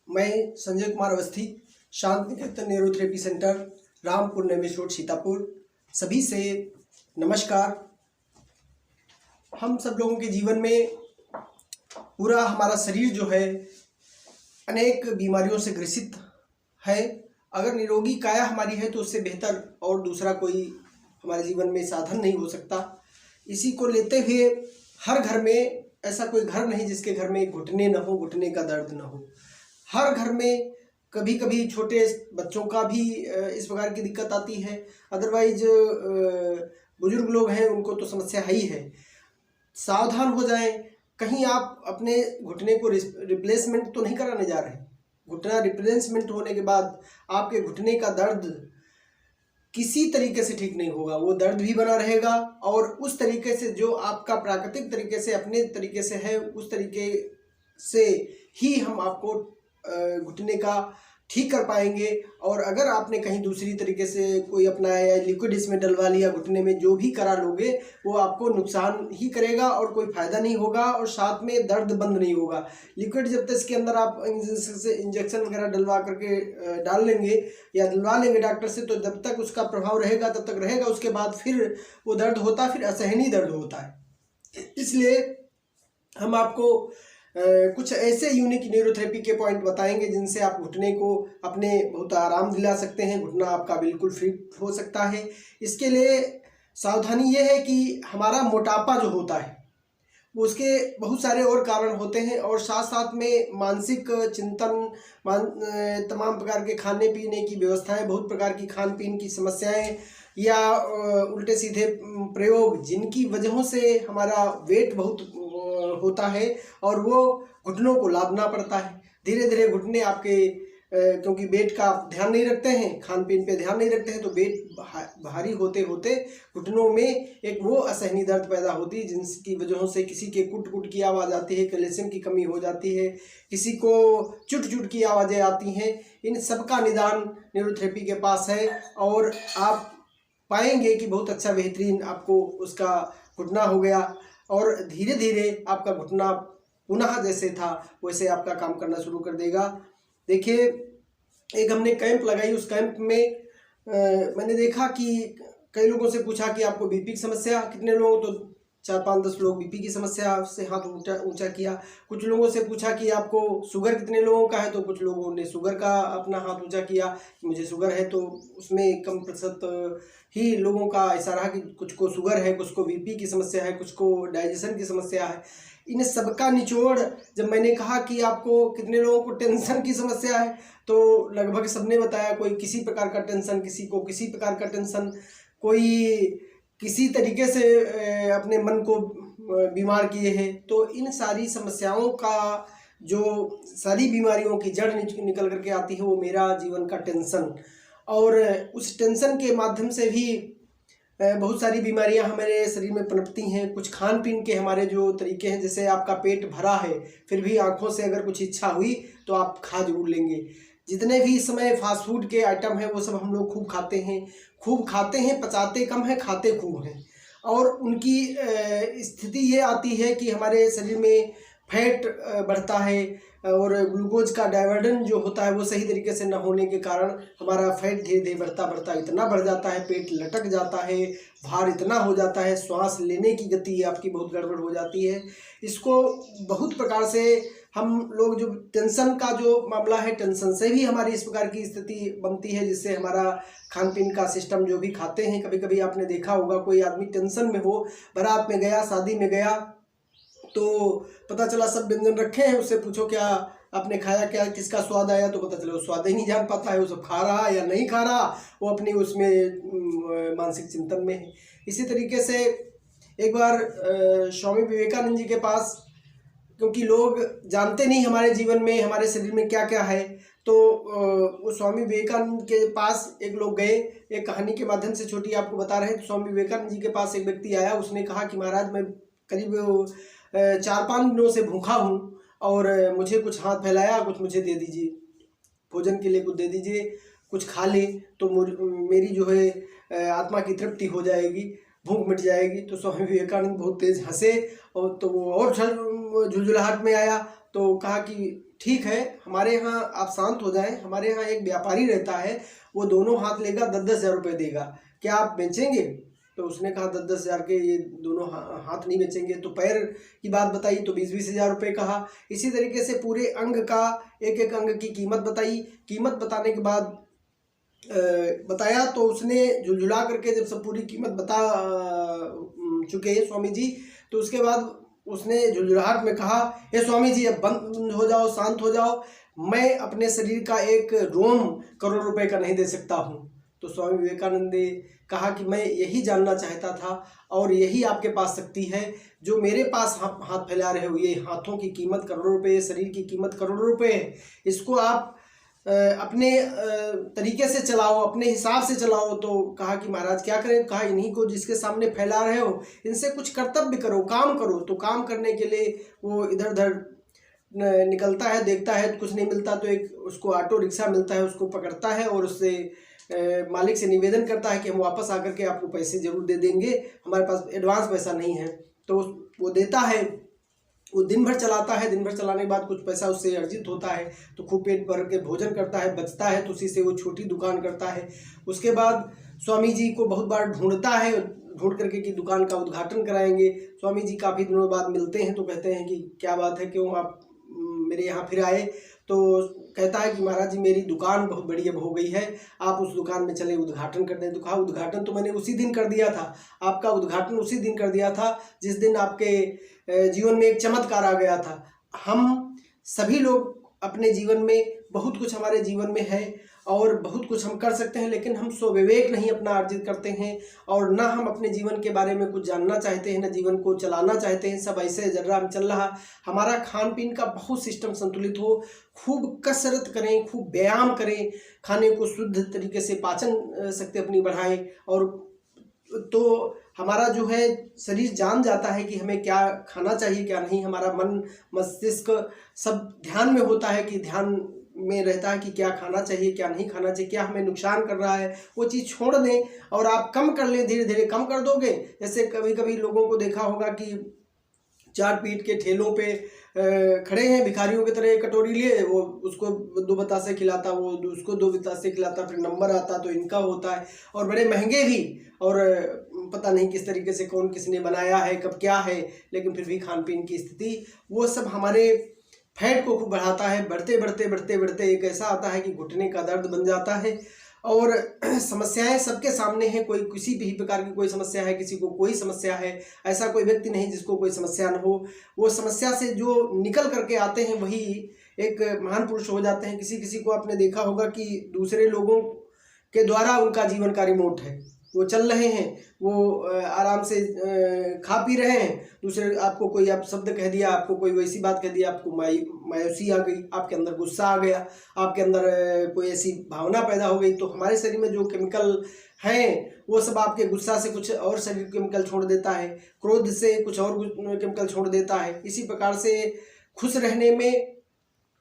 मैं Sanjay Kumar Awasthi, Shanti Niketan neurotherapy centre, Rampur Nemis road, Sitapur. सभी से नमस्कार। हम सब लोगों के जीवन में पूरा हमारा शरीर जो है अनेक बीमारियों से ग्रसित है। अगर निरोगी काया हमारी है तो उससे बेहतर और दूसरा कोई हमारे जीवन में साधन नहीं हो सकता। इसी को लेते हुए हर घर में ऐसा कोई घर नहीं जिसके घर में घुटने न हो, घुटने का दर्द न हो। हर घर में कभी कभी छोटे बच्चों का भी इस प्रकार की दिक्कत आती है। अदरवाइज बुजुर्ग लोग हैं उनको तो समस्या है ही है। सावधान हो जाएं, कहीं आप अपने घुटने को रिप्लेसमेंट तो नहीं कराने जा रहे। घुटना रिप्लेसमेंट होने के बाद आपके घुटने का दर्द किसी तरीके से ठीक नहीं होगा। वो दर्द भी बना रहेगा और उस तरीके से जो आपका प्राकृतिक तरीके से अपने तरीके से है उस तरीके से ही हम आपको घुटने का ठीक कर पाएंगे। और अगर आपने कहीं दूसरी तरीके से कोई अपनाया या लिक्विड इसमें डलवा लिया घुटने में, जो भी करा लोगे वो आपको नुकसान ही करेगा और कोई फ़ायदा नहीं होगा और साथ में दर्द बंद नहीं होगा। लिक्विड जब तक इसके अंदर आप इंजेक्शन वगैरह डलवा करके डाल लेंगे या दिलवा लेंगे डॉक्टर से, तो जब तक उसका प्रभाव रहेगा तब तक रहेगा। उसके बाद फिर वो दर्द होता है, फिर असहनीय दर्द होता है। इसलिए हम आपको कुछ ऐसे यूनिक न्यूरोथेरेपी के पॉइंट बताएंगे जिनसे आप घुटने को अपने बहुत आराम दिला सकते हैं। घुटना आपका बिल्कुल फिट हो सकता है। इसके लिए सावधानी ये है कि हमारा मोटापा जो होता है वो उसके बहुत सारे और कारण होते हैं और साथ साथ में मानसिक चिंतन, तमाम प्रकार के खाने पीने की व्यवस्थाएं, बहुत प्रकार की खान पीन की समस्याएं या उल्टे सीधे प्रयोग जिनकी वजहों से हमारा वेट बहुत होता है और वो घुटनों को लादना पड़ता है। धीरे धीरे घुटने आपके क्योंकि वेट का आप ध्यान नहीं रखते हैं, खान पीन पे ध्यान नहीं रखते हैं, तो वेट भारी होते होते घुटनों में एक वो असहनीय दर्द पैदा होती है जिनकी वजहों से किसी के कुट कुट की आवाज़ आती है, कैल्शियम की कमी हो जाती है, किसी को चुट चुट की आवाज़ें आती हैं। इन सब का निदान न्यूरोथेरेपी के पास है और आप पाएंगे कि बहुत अच्छा बेहतरीन आपको उसका घुटना हो गया और धीरे धीरे आपका घुटना पुनः जैसे था वैसे आपका काम करना शुरू कर देगा। देखिए, एक हमने कैंप लगाई, उस कैंप में मैंने देखा कि कई लोगों से पूछा कि आपको बीपी की समस्या, कितने लोगों, तो 4-5-10 लोग बीपी की समस्या से हाथ ऊंचा किया। कुछ लोगों से पूछा कि आपको शुगर कितने लोगों का है, तो कुछ लोगों ने शुगर का अपना हाथ ऊंचा किया, मुझे शुगर है। तो उसमें कम प्रतिशत ही लोगों का ऐसा रहा कि कुछ को शुगर है, कुछ को बीपी की समस्या है, कुछ को डाइजेशन की समस्या है। इन सबका निचोड़ जब मैंने कहा कि आपको कितने लोगों को टेंशन की समस्या है, तो लगभग सबने बताया कोई किसी प्रकार का टेंशन, किसी को किसी प्रकार का टेंशन, कोई किसी तरीके से अपने मन को बीमार किए हैं। तो इन सारी समस्याओं का जो सारी बीमारियों की जड़ निकल करके आती है वो मेरा जीवन का टेंशन, और उस टेंशन के माध्यम से भी बहुत सारी बीमारियां हमारे शरीर में पनपती हैं। कुछ खान पीन के हमारे जो तरीके हैं, जैसे आपका पेट भरा है फिर भी आंखों से अगर कुछ इच्छा हुई तो आप खा जरूर लेंगे। जितने भी इस समय फास्ट फूड के आइटम हैं वो सब हम लोग खूब खाते हैं, पचाते कम है, खाते खूब हैं। और उनकी स्थिति ये आती है कि हमारे शरीर में फैट बढ़ता है और ग्लूकोज का डाइवर्जन जो होता है वो सही तरीके से न होने के कारण हमारा फैट धीरे धीरे बढ़ता इतना बढ़ जाता है, पेट लटक जाता है, भार इतना हो जाता है, श्वास लेने की गति आपकी बहुत गड़बड़ हो जाती है। इसको बहुत प्रकार से हम लोग, जो टेंशन का जो मामला है, टेंशन से भी हमारी इस प्रकार की स्थिति बनती है जिससे हमारा खान पीन का सिस्टम जो भी खाते हैं, कभी कभी आपने देखा होगा कोई आदमी टेंशन में हो, बारात में गया, शादी में गया, तो पता चला सब व्यंजन रखे हैं, उससे पूछो क्या आपने खाया, क्या किसका स्वाद आया, तो पता चला वो स्वाद ही नहीं जान पाता है, वो सब खा रहा या नहीं खा रहा, वो अपनी उसमें मानसिक चिंतन में है। इसी तरीके से एक बार स्वामी विवेकानंद जी के पास, क्योंकि लोग जानते नहीं हमारे जीवन में, हमारे शरीर में क्या क्या है, तो वो स्वामी विवेकानंद के पास एक लोग गए। एक कहानी के माध्यम से छोटी आपको बता रहे हैं। तो स्वामी विवेकानंद जी के पास एक व्यक्ति आया, उसने कहा कि महाराज मैं करीब 4-5 दिनों से भूखा हूँ और मुझे कुछ हाथ फैलाया, कुछ मुझे दे दीजिए, भोजन के लिए कुछ दे दीजिए, कुछ खा ले तो मेरी जो है आत्मा की तृप्ति हो जाएगी, भूख मिट जाएगी। तो स्वामी विवेकानंद बहुत तेज हंसे और तो वो और झुलझुलाहट में आया, तो कहा कि ठीक है, हमारे यहाँ आप शांत हो जाएं। हमारे यहाँ एक व्यापारी रहता है, वो दोनों हाथ लेगा, 10-10 हज़ार रुपये देगा, क्या आप बेचेंगे? तो उसने कहा 10-10 हज़ार के ये दोनों हाथ नहीं बेचेंगे। तो पैर की बात बताई तो 20-20 हज़ार रुपये कहा। इसी तरीके से पूरे अंग का, एक एक अंग की कीमत बताई। कीमत बताने के बाद बताया तो उसने झुलझुला करके जब सब पूरी कीमत बता चुके स्वामी जी, तो उसके बाद उसने झुलझुलाहट में कहा, हे स्वामी जी, अब बंद हो जाओ, शांत हो जाओ, मैं अपने शरीर का एक रोम करोड़ रुपए का नहीं दे सकता हूँ। तो स्वामी विवेकानंद ने कहा कि मैं यही जानना चाहता था और यही आपके पास शक्ति है, जो मेरे पास हाथ फैला रहे हो, ये हाथों की कीमत करोड़ों रुपए, शरीर की कीमत करोड़ों रुपए है, इसको आप अपने तरीके से चलाओ, अपने हिसाब से चलाओ। तो कहा कि महाराज क्या करें? कहा इन्हीं को जिसके सामने फैला रहे हो, इनसे कुछ कर्तव्य करो, काम करो। तो काम करने के लिए वो इधर उधर निकलता है, देखता है कुछ नहीं मिलता, तो एक उसको ऑटो रिक्शा मिलता है, उसको पकड़ता है और उससे मालिक से निवेदन करता है कि हम वापस आकर के आपको पैसे जरूर दे देंगे, हमारे पास एडवांस पैसा नहीं है। तो वो देता है, वो दिन भर चलाता है, दिन भर चलाने के बाद कुछ पैसा उससे अर्जित होता है, तो खूब पेट भर के भोजन करता है, बचता है, तो उसी से वो छोटी दुकान करता है। उसके बाद स्वामी जी को बहुत बार ढूंढता है, ढूंढ करके कि दुकान का उद्घाटन कराएंगे। स्वामी जी काफ़ी दिनों बाद मिलते हैं तो कहते हैं कि क्या बात है, क्यों आप मेरे यहाँ फिर आए? तो कहता है कि महाराज जी, मेरी दुकान बहुत बड़ी अब हो गई है, आप उस दुकान में चले उद्घाटन कर दें। तो कहा उद्घाटन तो मैंने उसी दिन कर दिया था, आपका उद्घाटन उसी दिन कर दिया था जिस दिन आपके जीवन में एक चमत्कार आ गया था। हम सभी लोग अपने जीवन में बहुत कुछ हमारे जीवन में है और बहुत कुछ हम कर सकते हैं, लेकिन हम स्वविवेक नहीं अपना अर्जित करते हैं और ना हम अपने जीवन के बारे में कुछ जानना चाहते हैं, ना जीवन को चलाना चाहते हैं। सब ऐसे जर्रा चल रहा। हमारा खान पीन का बहुत सिस्टम संतुलित हो, खूब कसरत करें, खूब व्यायाम करें, खाने को शुद्ध तरीके से पाचन शक्ति अपनी बढ़ाएं, और तो हमारा जो है शरीर जान जाता है कि हमें क्या खाना चाहिए क्या नहीं। हमारा मन मस्तिष्क सब ध्यान में होता है, कि ध्यान में रहता है कि क्या खाना चाहिए क्या नहीं खाना चाहिए, क्या हमें नुकसान कर रहा है, वो चीज़ छोड़ दें और आप कम कर लें, धीरे धीरे कम कर दोगे। जैसे कभी कभी लोगों को देखा होगा कि चार पीट के ठेलों पे खड़े हैं भिखारियों की तरह, कटोरी लिए, वो उसको 2 बतासे खिलाता, वो उसको 2 बतासे खिलाता, फिर नंबर आता तो इनका होता है, और बड़े महंगे भी, और पता नहीं किस तरीके से कौन किसने बनाया है, कब क्या है, लेकिन फिर भी खान पीन की स्थिति, वो सब हमारे फैट को खूब बढ़ाता है। बढ़ते बढ़ते बढ़ते बढ़ते एक ऐसा आता है कि घुटने का दर्द बन जाता है। और समस्याएं सबके सामने हैं, कोई किसी भी प्रकार की कोई समस्या है, किसी को कोई समस्या है, ऐसा कोई व्यक्ति नहीं जिसको कोई समस्या न हो। वो समस्या से जो निकल करके आते हैं वही एक महान पुरुष हो जाते हैं। किसी किसी को आपने देखा होगा कि दूसरे लोगों के द्वारा उनका जीवन का रिमोट है, वो चल रहे हैं, वो आराम से खा पी रहे हैं, दूसरे आपको कोई आप शब्द कह दिया, आपको कोई वैसी बात कह दिया, आपको मायूसी आ गई, आपके अंदर गुस्सा आ गया, आपके अंदर कोई ऐसी भावना पैदा हो गई, तो हमारे शरीर में जो केमिकल हैं वो सब आपके गुस्सा से कुछ और शरीर केमिकल छोड़ देता है, क्रोध से कुछ और केमिकल छोड़ देता है। इसी प्रकार से खुश रहने में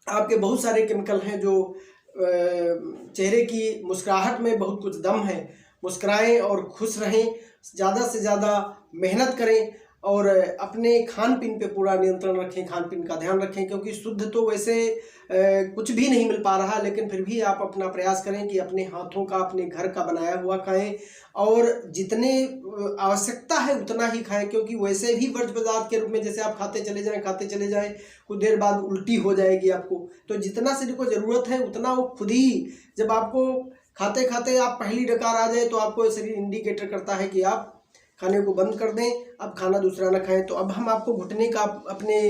आपके बहुत सारे केमिकल हैं, जो चेहरे की मुस्कुराहट में बहुत कुछ दम है। मुस्कुराएं और खुश रहें, ज़्यादा से ज़्यादा मेहनत करें और अपने खान पीन पे पूरा नियंत्रण रखें, खान पीन का ध्यान रखें, क्योंकि शुद्ध तो वैसे कुछ भी नहीं मिल पा रहा, लेकिन फिर भी आप अपना प्रयास करें कि अपने हाथों का, अपने घर का बनाया हुआ खाएं और जितने आवश्यकता है उतना ही खाएं, क्योंकि वैसे भी वर्ज्य पदार्थ के रूप में जैसे आप खाते चले जाएं कुछ देर बाद उल्टी हो जाएगी आपको। तो जितना शरीर को ज़रूरत है उतना वो खुद ही, जब आपको खाते खाते आप पहली डकार आ जाए तो आपको शरीर इंडिकेटर करता है कि आप खाने को बंद कर दें, अब खाना दूसरा न खाएं। तो अब हम आपको घुटने का अपने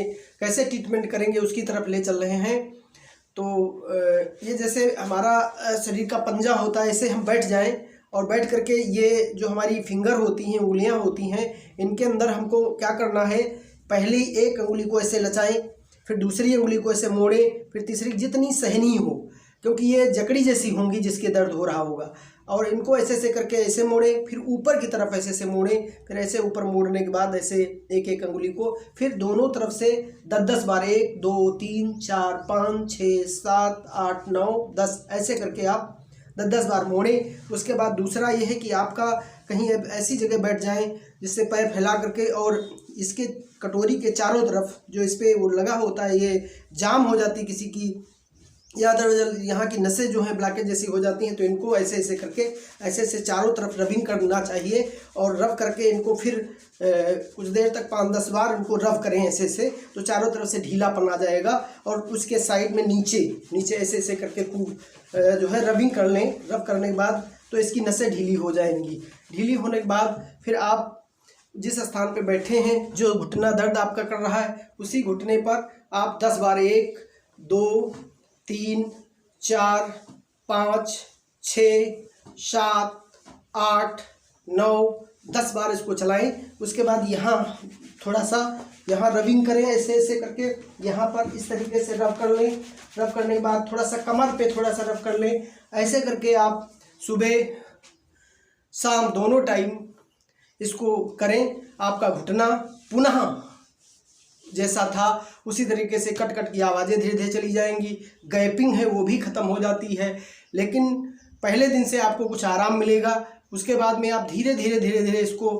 कैसे ट्रीटमेंट करेंगे उसकी तरफ ले चल रहे हैं। तो ये जैसे हमारा शरीर का पंजा होता है, ऐसे हम बैठ जाएं और बैठ करके ये जो हमारी फिंगर होती हैं, उंगलियां होती हैं, इनके अंदर हमको क्या करना है, पहली एक उंगली को ऐसे लचाएं, फिर दूसरी उंगली को ऐसे मोड़ें, फिर तीसरी, जितनी सहनीय हो, क्योंकि ये जकड़ी जैसी होंगी जिसके दर्द हो रहा होगा, और इनको ऐसे ऐसे करके ऐसे मोड़ें, फिर ऊपर की तरफ ऐसे ऐसे मोड़ें, फिर ऐसे ऊपर मोड़ने के बाद ऐसे एक एक अंगुली को फिर दोनों तरफ से 10-10 बार, 1 2 3 4 5 6 7 8 9 10 ऐसे करके आप 10-10 बार मोड़ें। उसके बाद दूसरा ये है कि आपका कहीं ऐसी जगह बैठ जाएं जिससे पैर फैला करके, और इसके कटोरी के चारों तरफ जो इस पे वो लगा होता है, ये जाम हो जाती किसी की, या दरअसल यहाँ की नसें जो हैं ब्लॉकेज जैसी हो जाती हैं, तो इनको ऐसे ऐसे करके ऐसे ऐसे चारों तरफ रबिंग करना चाहिए। और रब करके इनको फिर कुछ देर तक 5-10 बार इनको रब करें ऐसे ऐसे, तो चारों तरफ से ढीलापन आ जाएगा। और उसके साइड में नीचे ऐसे ऐसे करके खूब जो है रबिंग कर लें। रब करने के बाद तो इसकी नसें ढीली हो जाएंगी। ढीली होने के बाद फिर आप जिस स्थान पे बैठे हैं, जो घुटना दर्द आपका कर रहा है, उसी घुटने पर आप 10 बार 1 2 3 4 5 6 7 8 9 10 बार इसको चलाएं। उसके बाद यहाँ थोड़ा सा यहाँ रबिंग करें ऐसे ऐसे करके, यहाँ पर इस तरीके से रब कर लें। रब करने के बाद थोड़ा सा कमर पे थोड़ा सा रब कर लें। ऐसे करके आप सुबह शाम दोनों टाइम इसको करें। आपका घुटना पुनः जैसा था उसी तरीके से कट कट की आवाज़ें धीरे धीरे चली जाएंगी, गैपिंग है वो भी ख़त्म हो जाती है। लेकिन पहले दिन से आपको कुछ आराम मिलेगा। उसके बाद में आप धीरे धीरे इसको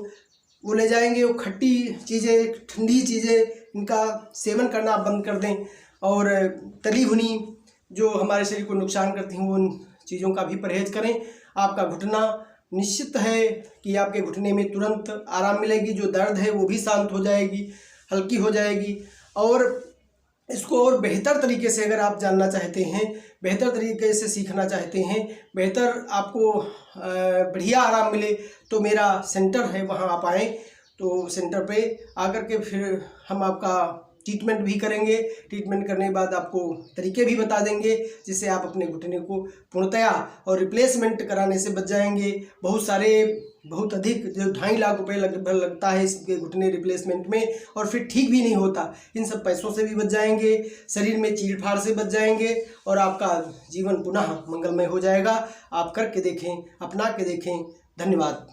वो ले जाएंगे। वो खट्टी चीज़ें, ठंडी चीज़ें, इनका सेवन करना आप बंद कर दें। और तली भुनी जो हमारे शरीर को नुकसान करती हैं, उन चीज़ों का भी परहेज़ करें। आपका घुटना निश्चित है कि आपके घुटने में तुरंत आराम मिलेगी। जो दर्द है वो भी शांत हो जाएगी, हल्की हो जाएगी। और इसको और बेहतर तरीके से अगर आप जानना चाहते हैं, बेहतर तरीके से सीखना चाहते हैं, बेहतर आपको बढ़िया आराम मिले, तो मेरा सेंटर है, वहाँ आप आएँ। तो सेंटर पे आकर के फिर हम आपका ट्रीटमेंट भी करेंगे। ट्रीटमेंट करने के बाद आपको तरीके भी बता देंगे, जिससे आप अपने घुटने को पूर्णतया और रिप्लेसमेंट कराने से बच जाएंगे। बहुत अधिक जो 2.5 लाख रुपए लगता है इसके घुटने रिप्लेसमेंट में, और फिर ठीक भी नहीं होता। इन सब पैसों से भी बच जाएंगे, शरीर में चीड़ फाड़ से बच जाएंगे, और आपका जीवन पुनः मंगलमय हो जाएगा। आप करके देखें, अपना के देखें। धन्यवाद।